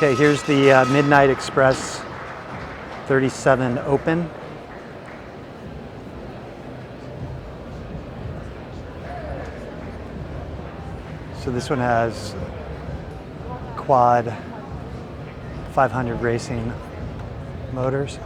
Okay, here's the Midnight Express 37 Open. So this one has quad 500 racing motors.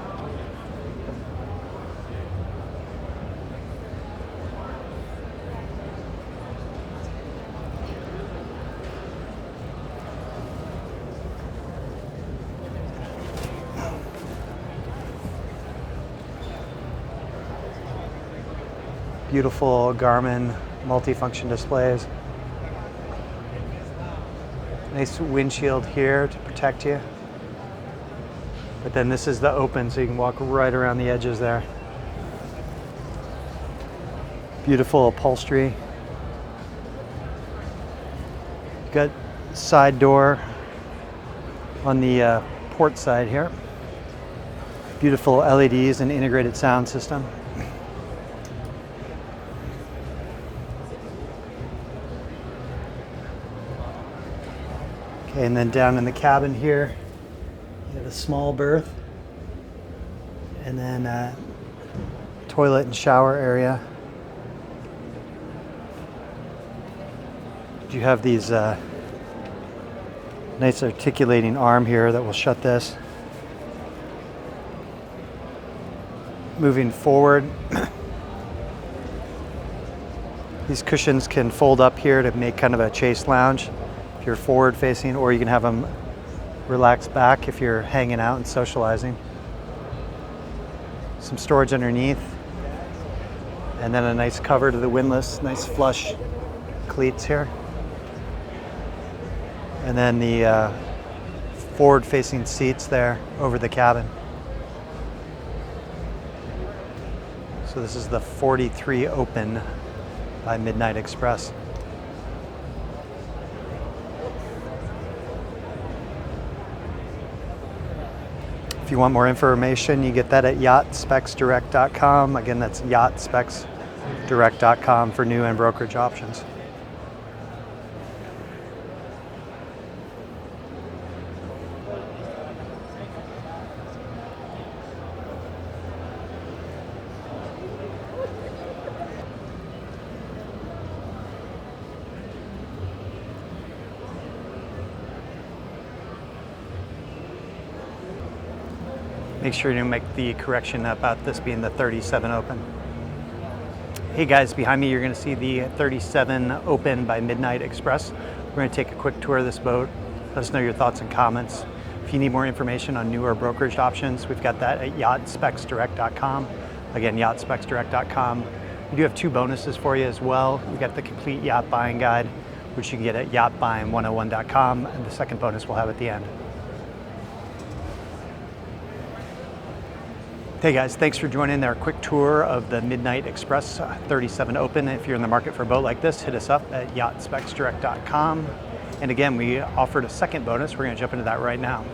Beautiful Garmin multifunction displays. Nice windshield here to protect you. But then this is the open, so you can walk right around the edges there. Beautiful upholstery. You've got side door on the port side here. Beautiful LEDs and integrated sound system. Okay, and then down in the cabin here, you have a small berth, and then a toilet and shower area. You have these nice articulating arm here that will shut this. Moving forward, these cushions can fold up here to make kind of a chase lounge if you're forward facing, or you can have them relax back if you're hanging out and socializing. Some storage underneath, and then a nice cover to the windlass, nice flush cleats here. And then the forward-facing seats there over the cabin. So this is the 43 Open by Midnight Express. If you want more information, you get that at yachtspecsdirect.com. Again, that's yachtspecsdirect.com for new and brokerage options. Make sure you make the correction about this being the 37 Open. Hey guys, behind me you're going to see the 37 Open by Midnight Express. We're going to take a quick tour of this boat. Let us know your thoughts and comments. If you need more information on newer brokerage options, we've got that at yachtspecsdirect.com. Again, yachtspecsdirect.com. We do have two bonuses for you as well. We've got the complete yacht buying guide, which you can get at yachtbuying101.com, and the second bonus we'll have at the end. Hey guys, thanks for joining our quick tour of the Midnight Express 37 Open. If you're in the market for a boat like this, hit us up at yachtspecsdirect.com. And again, we offered a second bonus. We're going to jump into that right now.